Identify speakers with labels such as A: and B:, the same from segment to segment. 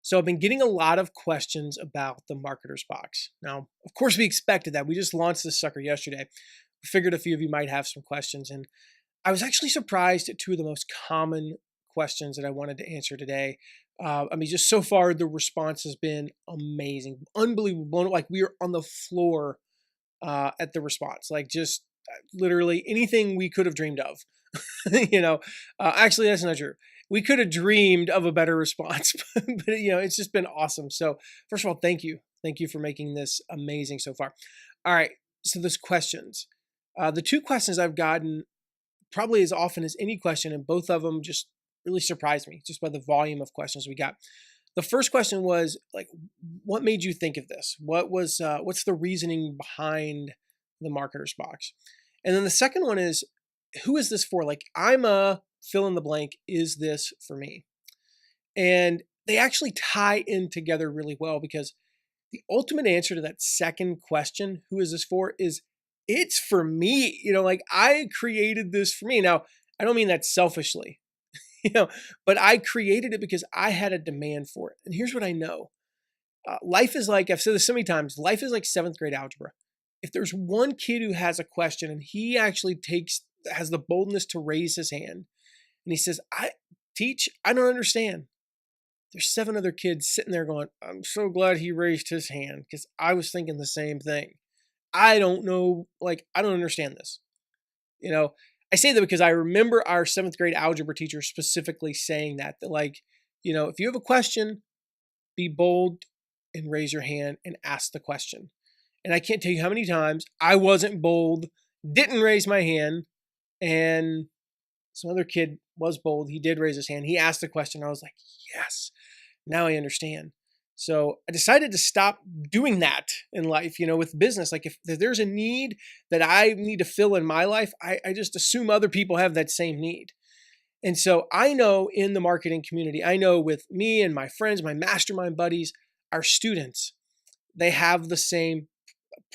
A: So I've been getting a lot of questions about the Marketer's Box. Now, of course, we expected that. We just launched this sucker yesterday. We figured a few of you might have some questions, and I was actually surprised at two of the most common questions that I wanted to answer today. Just so far, the response has been amazing, unbelievable. Like we are on the floor at the response, like just literally anything we could have dreamed of. Actually, that's not true. We could have dreamed of a better response, but it's just been awesome. So, first of all, thank you for making this amazing so far. All right, so those questions, the two questions I've gotten probably as often as any question, and both of them just really surprised me just by the volume of questions we got. The first question was like, what made you think of this? What's the reasoning behind the Marketer's Box? And then the second one is, who is this for? Like, I'm a fill in the blank. Is this for me? And they actually tie in together really well, because the ultimate answer to that second question, who is this for, is it's for me. Like I created this for me. Now, I don't mean that selfishly, but I created it because I had a demand for it. And here's what I know. Life is like, I've said this so many times, life is like seventh grade algebra. If there's one kid who has a question and he actually has the boldness to raise his hand and he says, I don't understand. There's seven other kids sitting there going, I'm so glad he raised his hand because I was thinking the same thing. I don't know, I don't understand this. I say that because I remember our seventh grade algebra teacher specifically saying that if you have a question, be bold and raise your hand and ask the question. And I can't tell you how many times I wasn't bold, didn't raise my hand, and some other kid was bold. He did raise his hand. He asked the question. I was like, yes, now I understand. So I decided to stop doing that in life, with business. Like if there's a need that I need to fill in my life, I just assume other people have that same need. And so I know in the marketing community, I know with me and my friends, my mastermind buddies, our students, they have the same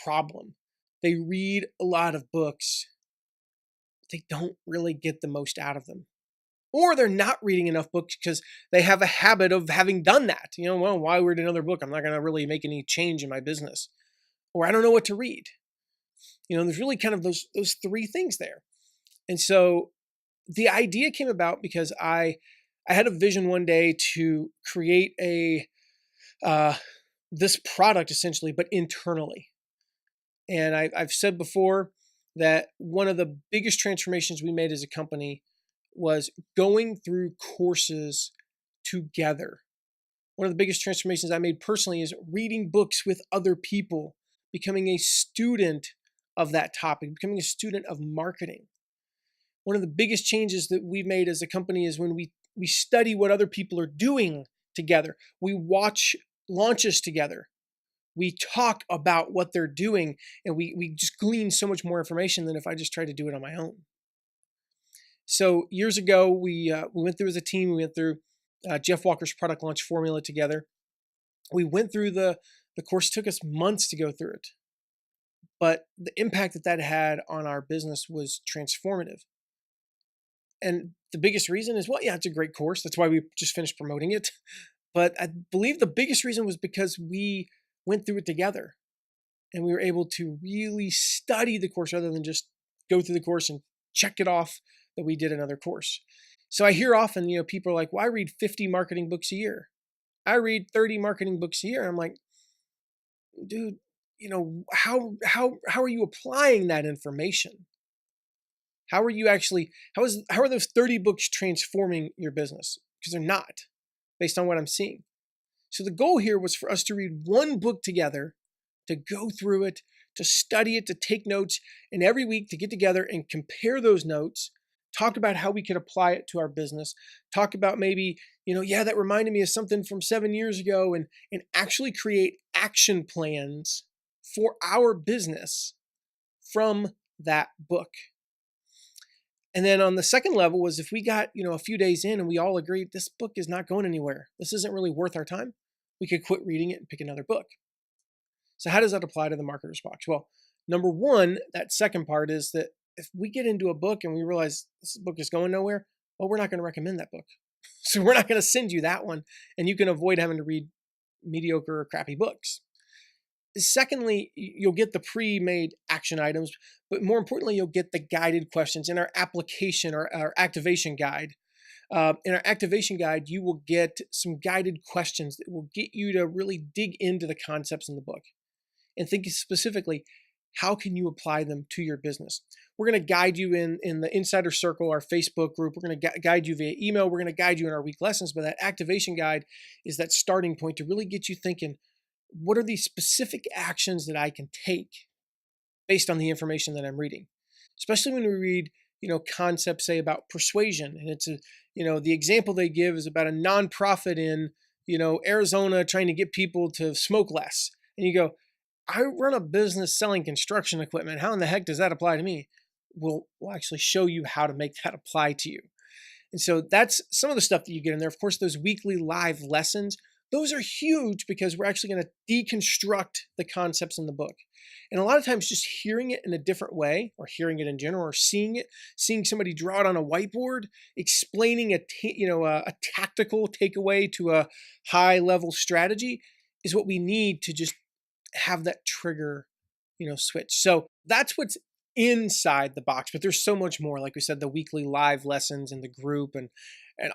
A: problem. They read a lot of books, but they don't really get the most out of them. Or they're not reading enough books because they have a habit of having done that. Well, why read another book? I'm not going to really make any change in my business. Or I don't know what to read. There's really kind of those three things there. And so the idea came about because I had a vision one day to create this product essentially, but internally. And I've said before that one of the biggest transformations we made as a company was going through courses together. One of the biggest transformations I made personally is reading books with other people, becoming a student of that topic, becoming a student of marketing. One of the biggest changes that we've made as a company is when we study what other people are doing together. We watch launches together. We talk about what they're doing, and we just glean so much more information than if I just tried to do it on my own. So years ago, we went through as a team. We went through Jeff Walker's product launch formula together. We went through the course. It took us months to go through it, but the impact that had on our business was transformative. And the biggest reason is, well, yeah, it's a great course. That's why we just finished promoting it. But I believe the biggest reason was because we went through it together, and we were able to really study the course rather than just go through the course and check it off that we did another course. So I hear often, people are like, well, I read 50 marketing books a year. I read 30 marketing books a year. I'm like, dude, how are you applying that information? How are those 30 books transforming your business? Because they're not, based on what I'm seeing. So the goal here was for us to read one book together, to go through it, to study it, to take notes, and every week to get together and compare those notes, talk about how we could apply it to our business, talk about maybe, that reminded me of something from 7 years ago, and actually create action plans for our business from that book. And then on the second level was if we got, a few days in and we all agreed this book is not going anywhere, this isn't really worth our time, we could quit reading it and pick another book. So how does that apply to the Marketer's Box? Well, number one, that second part is that if we get into a book and we realize this book is going nowhere, well, we're not going to recommend that book. So we're not going to send you that one, and you can avoid having to read mediocre or crappy books. Secondly, you'll get the pre-made action items, but more importantly, you'll get the guided questions in our application or our activation guide. In our activation guide, you will get some guided questions that will get you to really dig into the concepts in the book and think specifically, how can you apply them to your business? We're going to guide you in the Insider Circle, our Facebook group. We're going to guide you via email. We're going to guide you in our week lessons, but that activation guide is that starting point to really get you thinking, what are these specific actions that I can take based on the information that I'm reading? Especially when we read, concepts, say, about persuasion. And it's the example they give is about a nonprofit in, Arizona trying to get people to smoke less. And you go, I run a business selling construction equipment. How in the heck does that apply to me? We'll actually show you how to make that apply to you. And so that's some of the stuff that you get in there. Of course, those weekly live lessons, those are huge because we're actually going to deconstruct the concepts in the book. And a lot of times just hearing it in a different way, or hearing it in general, or seeing somebody draw it on a whiteboard, explaining a tactical takeaway to a high level strategy is what we need to just have that trigger, switch. So that's what's inside the box, but there's so much more. Like we said, the weekly live lessons and the group and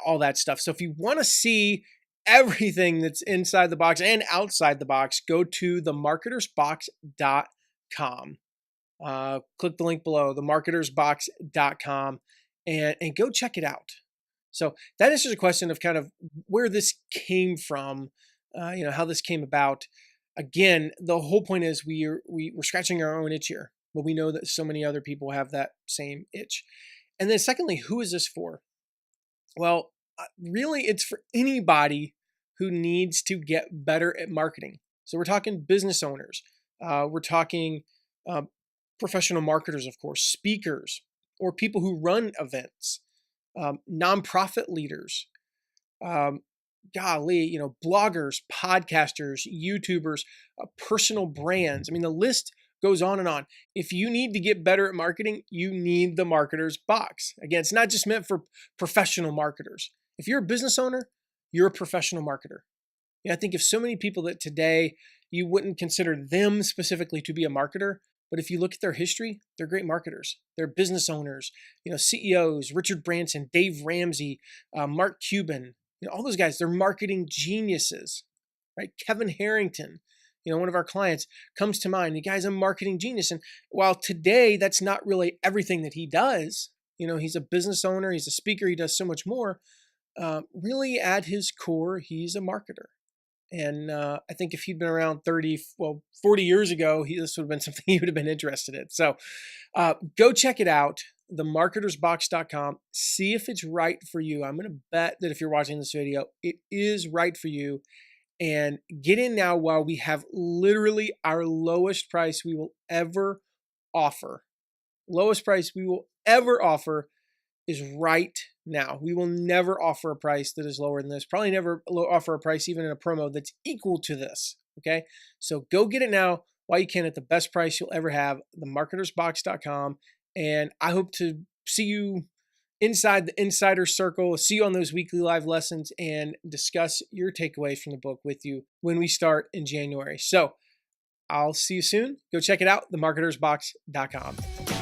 A: all that stuff. So if you want to see everything that's inside the box and outside the box, go to themarketersbox.com. Click the link below, themarketersbox.com, and go check it out. So that answers a question of kind of where this came from, how this came about. Again, the whole point is we're scratching our own itch here, but we know that so many other people have that same itch. And then secondly, who is this for? Well, really, it's for anybody who needs to get better at marketing. So we're talking business owners. We're talking professional marketers, of course, speakers, or people who run events, nonprofit leaders, bloggers, podcasters, YouTubers, personal brands. I mean, the list goes on and on. If you need to get better at marketing, you need the Marketer's Box. Again, it's not just meant for professional marketers. If you're a business owner, you're a professional marketer. I think of so many people that today you wouldn't consider them specifically to be a marketer, but if you look at their history, they're great marketers. They're business owners, CEOs, Richard Branson, Dave Ramsey, Mark Cuban, all those guys, they're marketing geniuses, right? Kevin Harrington, one of our clients comes to mind. The guy's a marketing genius. And while today that's not really everything that he does, he's a business owner, he's a speaker, he does so much more. Really at his core, he's a marketer. And I think if he'd been around 40 years ago, this would have been something he would have been interested in. So go check it out, themarketersbox.com. See if it's right for you. I'm going to bet that if you're watching this video, it is right for you. And get in now while we have literally our lowest price we will ever offer. Lowest price we will ever offer is right now. We will never offer a price that is lower than this. Probably never offer a price even in a promo that's equal to this. Okay. So go get it now while you can at the best price you'll ever have, themarketersbox.com. And I hope to see you inside the Insider Circle, see you on those weekly live lessons, and discuss your takeaways from the book with you when we start in January. So I'll see you soon. Go check it out, themarketersbox.com.